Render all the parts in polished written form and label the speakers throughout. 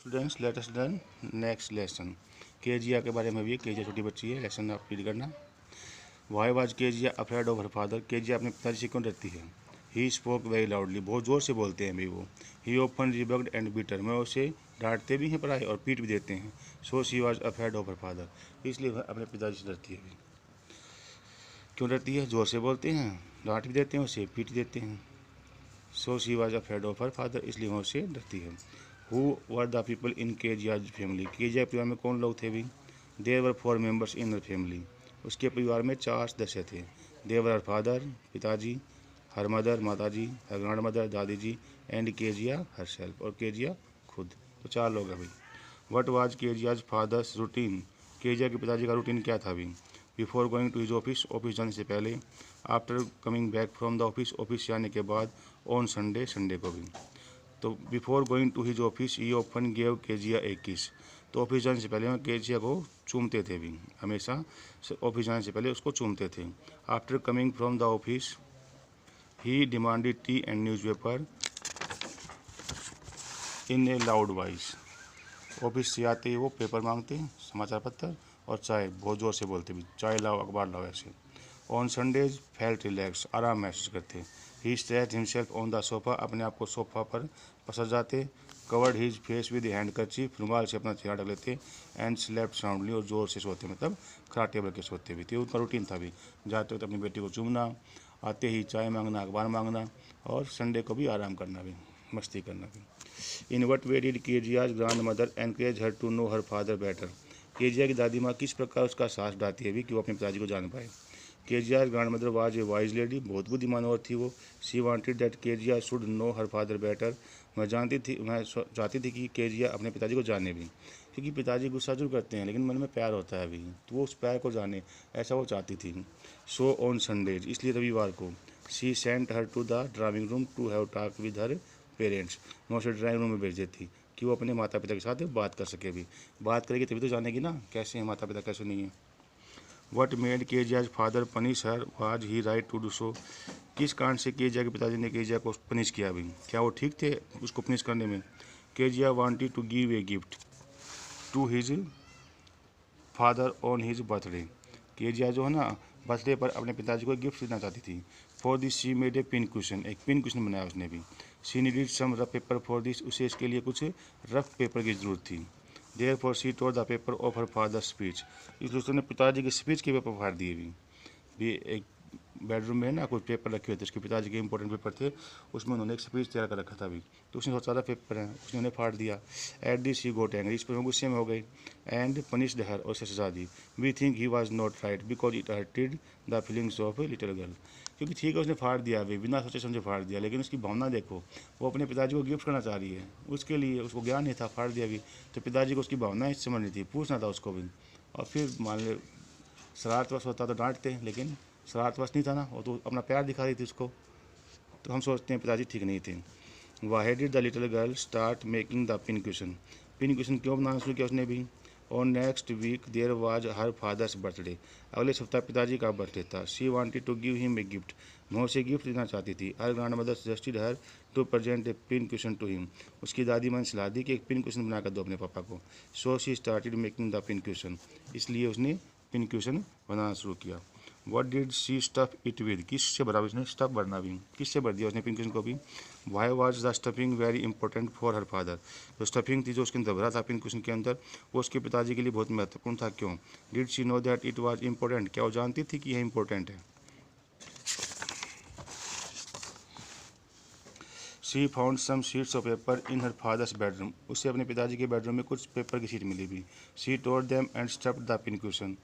Speaker 1: Students let us learn next lesson. Kezia के बारे में भी, केजिया छोटी बच्ची है, लेसन आप रीड करना। Why was Kezia afraid of her father, Kezia अपने पिताजी से क्यों डरती है। ही स्पोक वेरी लाउडली, बहुत ज़ोर से बोलते हैं भी वो। ही ओपन रिबक्ड एंड बीटर, मैं उसे डांटते भी हैं पढ़ाई और पीट भी देते हैं। So she was afraid of her father, इसलिए वह अपने पिताजी से डरती है भी। क्यों डरती है, ज़ोर से बोलते हैं, डांट भी देते हैं, उसे पीट देते हैं। So she was afraid of her father, इसलिए वह उससे डरती है। Who were the people in Kezia's family, Kezia परिवार में कौन लोग थे भी। There were 4 members in her family, उसके परिवार में 4 सदस्य थे। देयर वर हर फादर, पिताजी, हर मदर, माताजी, हर ग्रैंड मदर, दादी ji, and Kezia herself, और केजिया खुद। तो 4 लोग हैं भाई। What was Kezia's father's routine, Kezia के पिताजी का रूटीन क्या था भी। Before going to his office, office जाने से पहले। After coming back from the office, office से आने के बाद। ऑन संडे, संडे को भी। तो before going to his office he often gave Kezia a kiss, तो ऑफिस जाने से पहले केजिया को चूमते थे भी, हमेशा ऑफिस जाने से पहले उसको चूमते थे। After coming from the office he demanded T and newspaper in A loud voice, office से आते ही वो पेपर मांगते हैं, समाचार पत्र, और चाय बहुत ज़ोर से बोलते भी, चाय लाओ, अखबार लाओ, ऐसे। ऑन संडेज फेल्ट रिलैक्स, आराम महसूस करते। He stretch himself on the sofa, अपने आप को सोफ़ा पर पसर जाते। Covered his face with handkerchief, रुमाल से अपना चेहरा ढक लेते। एंड स्लेप्ट साउंडली, और ज़ोर से सोते, मतलब खराटे बल के सोते भी थे। उनका रूटीन था भी, जाते वक्त अपनी बेटी को चूमना, आते ही चाय मांगना, अखबार मांगना, और संडे को भी आराम करना भी, मस्ती करना भी। In what way did Kezia's grandmother encourage her to know her father better, Kezia की दादी माँ किस प्रकार उसका साहस बढ़ाती है भी कि वो अपने पिताजी को जान पाए। Keziah's grand mother was a wise lady, बहुत बुद्धिमान औरत थी वो। She wanted that Kezia should know her father better, मैं चाहती थी कि केजिया अपने पिताजी को जाने भी, क्योंकि पिताजी गुस्सा जरूर करते हैं लेकिन मन में प्यार होता है अभी, तो वो उस प्यार को जाने, ऐसा वो चाहती थी। सो ऑन संडेज, इसलिए रविवार को। She sent her to the drawing room to have talk with her parents, मैं उसे ड्राइंग रूम में भेज देती कि वो अपने माता पिता के साथ बात कर सके भी। बात करेगी तभी तो जानेगी ना कैसे हैं माता पिता, कैसे नहीं है। What made Kezia's father punish her was he right to do so, किस कारण से केजिया के पिताजी ने केजिया को पनिश किया भी, क्या वो ठीक थे उसको पनिश करने में। Kezia wanted to give a gift to his father on his birthday, Kezia जो है ना बर्थडे पर अपने पिताजी को गिफ्ट देना चाहती थी। For this she made a pin cushion, एक पिन क्वेश्चन बनाया उसने भी। She needed some rough paper for this, उसे इसके लिए कुछ रफ पेपर की ज़रूरत थी। Therefore she tore the paper of her father speech, इसलिए उसने पिताजी के स्पीच के पेपर फाड़ दिए भी एक बेडरूम में ना कुछ पेपर रखे हुए थे, उसके पिताजी के इंपॉर्टेंट पेपर थे, उसमें उन्होंने एक स्पीच तैयार कर रखा था अभी, तो उसने सोचा था पेपर है, उसने उन्हें फाड़ दिया। At this he got angry, इस पर गुस्से में हो गई। एंड पनिश्ड हर, और उसे सजा दी। We think he was not right because it hurted the feelings of a little girl, क्योंकि ठीक है उसने फाड़ दिया अभी, बिना सोचे समझे फाड़ दिया, लेकिन उसकी भावना देखो, वो अपने पिताजी को गिफ्ट करना चाह रही है, उसके लिए उसको ज्ञान नहीं था, फाड़ दिया अभी, तो पिताजी को उसकी भावनाएं समझनी थी, पूछना था उसको भी। और फिर मान ले शरारतवश होता तो डांटते, लेकिन शरारतवश नहीं था ना, वो तो अपना प्यार दिखा रही थी उसको, तो हम सोचते हैं पिताजी ठीक नहीं थे। Why did the little girl start making the pin question, pin question क्यों बनाना शुरू किया उसने भी। और next week there was her father's birthday, अगले सप्ताह पिताजी का बर्थडे था। She wanted to give him a gift, मैं उसे गिफ्ट देना चाहती थी। Her grand mother suggested her to present a pin question to him, उसकी दादी मन सलाह दी कि एक पिन क्वेश्चन बनाकर दो अपने पापा को। So she started making the pin question, इसलिए उसने पिन क्वेश्चन बनाना शुरू किया। What did she stuff it with, किससे भरा उसने स्टफ भरना भी, किससे भर दिया उसने पिन क्वेश्चन को भी। Why was the stuffing very important for her father, जो स्टफिंग थी जो उसके अंदर भरा था पिन क्वेश्चन के अंदर, वो उसके पिताजी के लिए बहुत महत्वपूर्ण था। क्यों। Did she know that it was important, क्या वो जानती थी कि यह इंपॉर्टेंट है। She found some sheets of paper in her father's bedroom, उसे अपने पिताजी के बेडरूम में कुछ पेपर की शीट मिली भी। She tore them and stuffed the pin cushion,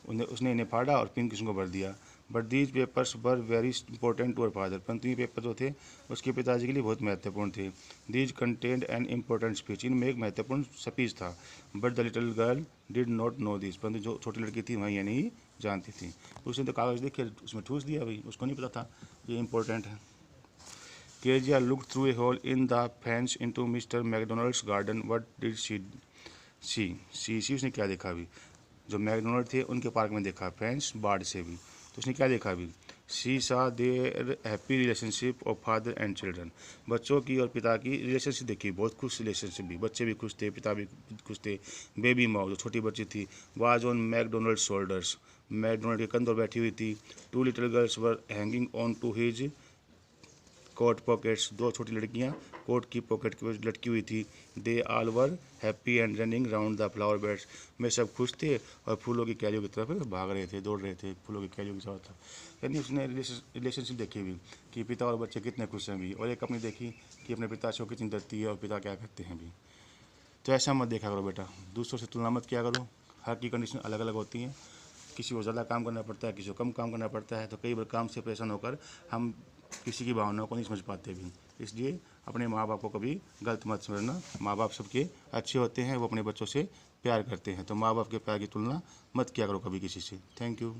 Speaker 1: उसने इन्हें फाड़ा और पिन क्वेश्चन को भर दिया। But these papers were very important to our father, परंतु ये पेपर जो थे उसके पिताजी के लिए बहुत महत्वपूर्ण थे। These contained an important speech, इनमें एक महत्वपूर्ण स्पीच था। But the little girl did not know this, परंतु जो छोटी लड़की थी वह ये नहीं जानती थी, उसने तो कागज़ देख के उसमें ठूस दिया भाई, उसको नहीं पता था ये इंपॉर्टेंट है। Kezia look through a hole in the fence into mister McDonald's garden, what did she see क्या देखा अभी, जो मैकडोनल्ड थे उनके पार्क में देखा, फेंस बाड़ से भी, तो उसने क्या देखा अभी। She saw their happy relationship of father and children. बच्चों की और पिता की रिलेशनशिप देखी, बहुत खुश रिलेशनशिप भी, बच्चे भी खुश थे, पिता भी खुश थे। बेबी माउ जो छोटी बच्ची थी was on McDonald shoulders, McDonald के कंधों पर बैठी हुई थी। Two little girls were hanging on to his coat pockets, दो छोटी लड़कियां कोट की पॉकेट की वजह लटकी हुई थी। They all were happy and running round the flower beds, में सब खुश थे और फूलों की क्यारियों की तरफ भाग रहे थे, दौड़ रहे थे फूलों की क्यारियों की तरफ। यानी उसने रिलेशनशिप देखी भी कि पिता और बच्चे कितने खुश हैं भी, और एक अपनी देखी कि अपने पिता से वो कितनी डरती है और पिता क्या करते हैं भी। तो ऐसा मत देखा करो बेटा, दूसरों से तुलना मत किया करो। हर की कंडीशन अलग अलग होती हैं, किसी को ज़्यादा काम करना पड़ता है, किसी को कम काम करना पड़ता है। तो कई बार काम से परेशान होकर हम किसी की भावनाओं को नहीं समझ पाते भी। इसलिए अपने माँ बाप को कभी गलत मत समझना। माँ बाप सबके अच्छे होते हैं, वो अपने बच्चों से प्यार करते हैं। तो माँ बाप के प्यार की तुलना मत किया करो कभी किसी से। Thank you.